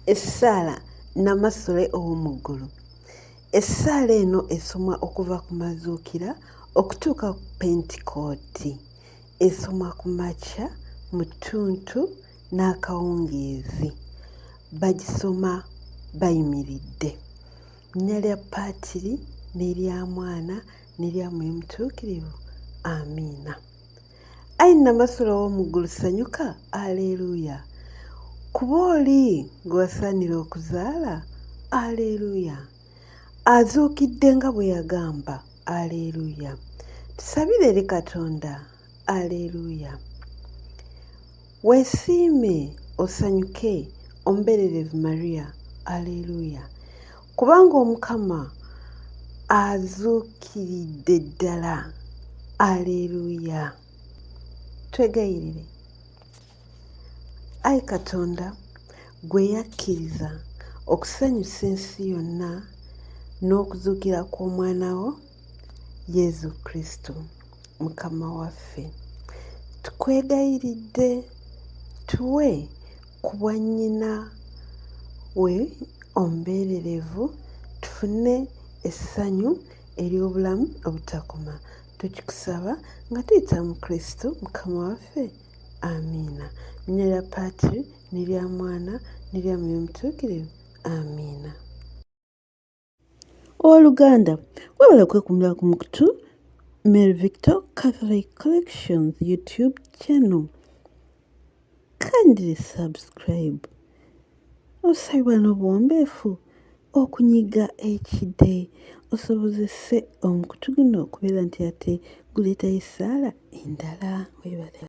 Essaala namasole ow'omu ggulu. Essaala eno esomwa okuva ku mazuukira okutuuka ku pentekooti. Esomwa ku makya, mu ttuntu n'akawungeezi. Bagisoma bayimiridde. Linnya lya Paatiri n'erya Mwana n'erya Mwoyo Mutuukirivu. Amiina. Ayi namasole ow'omu ggulu sanyuka, aleeruuya. Kuba oli gwe wasaanira okuzaala, aleeruuya. Azuukidde nga bwe yagamba, aleeruuya. Tusabire eri Katonda, aleeruuya. Weesiime osanyuke, omubeererezi Mariya, aleeruuya. Kubanga Omukama azuukiridde ddala, aleeruuya. Twegayirire. Ayi Katonda, gwe yakkiriza okusanyusa ensi yonna n'okuzuukira kw'omwana wo Yezu Kristo, Mukama waffe. Tukwegayiridde tuwe ku bwa nnyina we omubeererevu, tufune essanyu ery'obulamu obutakoma. Tukikusaba nga tuyita mu Kristo Mukama waffe. Amiina. Linnya lya Paatiri n'erya Mwana n'erya Mwoyo Mutuukirivu. Amiina. Owooluganda, webale okwekuumira ku mukutu Victo Catholic Collections YouTube channel. Kindly subscribe. Osabibwa n'obuwombeefu okunyiga ekide osobozese omukutu guno okubeera nti ate guleetayo essaala endala. Webale.